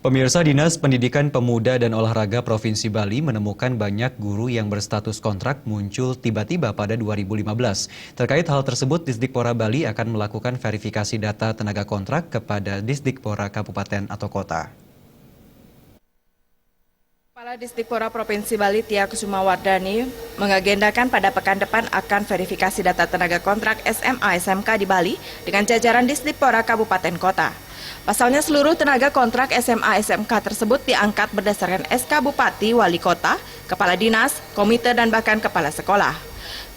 Pemirsa, Dinas Pendidikan Pemuda dan Olahraga Provinsi Bali menemukan banyak guru yang berstatus kontrak muncul tiba-tiba pada 2015. Terkait hal tersebut, Disdikpora Bali akan melakukan verifikasi data tenaga kontrak kepada Disdikpora Kabupaten atau Kota. Kepala Disdikpora Provinsi Bali Tia Kusumawardani mengagendakan pada pekan depan akan verifikasi data tenaga kontrak SMA SMK di Bali dengan jajaran Disdikpora Kabupaten Kota. Pasalnya seluruh tenaga kontrak SMA SMK tersebut diangkat berdasarkan SK Bupati, Wali Kota, Kepala Dinas, Komite dan bahkan Kepala Sekolah.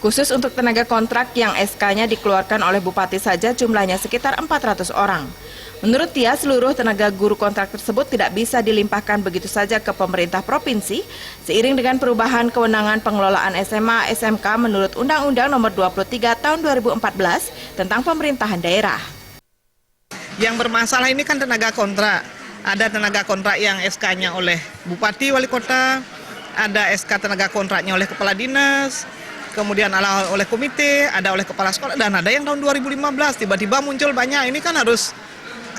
Khusus untuk tenaga kontrak yang SK-nya dikeluarkan oleh Bupati saja jumlahnya sekitar 400 orang. Menurut Tia, seluruh tenaga guru kontrak tersebut tidak bisa dilimpahkan begitu saja ke pemerintah provinsi, seiring dengan perubahan kewenangan pengelolaan SMA SMK menurut Undang-Undang Nomor 23 Tahun 2014 tentang pemerintahan daerah. Yang bermasalah ini kan tenaga kontrak. Ada tenaga kontrak yang SK-nya oleh Bupati, Wali Kota, ada SK tenaga kontraknya oleh Kepala Dinas, kemudian oleh komite, ada oleh Kepala Sekolah, dan ada yang tahun 2015 tiba-tiba muncul banyak. Ini kan harus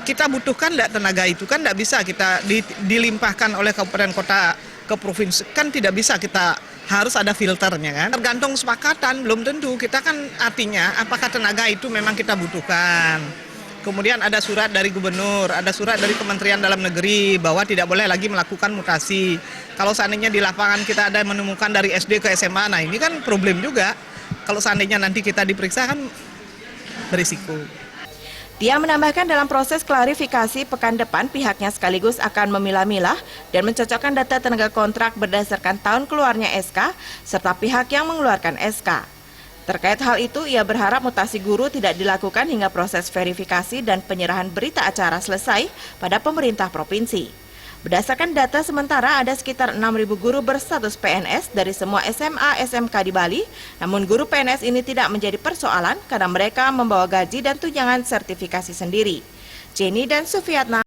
kita butuhkan tenaga itu kan tidak bisa kita dilimpahkan oleh kabupaten kota ke provinsi, kan tidak bisa, kita harus ada filternya kan. Tergantung kesepakatan, belum tentu. Kita kan artinya apakah tenaga itu memang kita butuhkan. Kemudian ada surat dari gubernur, ada surat dari Kementerian Dalam Negeri bahwa tidak boleh lagi melakukan mutasi. Kalau seandainya di lapangan kita ada menemukan dari SD ke SMA, nah ini kan problem juga. Kalau seandainya nanti kita diperiksa kan berisiko. Dia menambahkan dalam proses klarifikasi pekan depan pihaknya sekaligus akan memilah-milah dan mencocokkan data tenaga kontrak berdasarkan tahun keluarnya SK serta pihak yang mengeluarkan SK. Terkait hal itu, ia berharap mutasi guru tidak dilakukan hingga proses verifikasi dan penyerahan berita acara selesai pada pemerintah provinsi. Berdasarkan data sementara ada sekitar 6.000 guru berstatus PNS dari semua SMA SMK di Bali, namun guru PNS ini tidak menjadi persoalan karena mereka membawa gaji dan tunjangan sertifikasi sendiri. Jenny dan Sufiatna.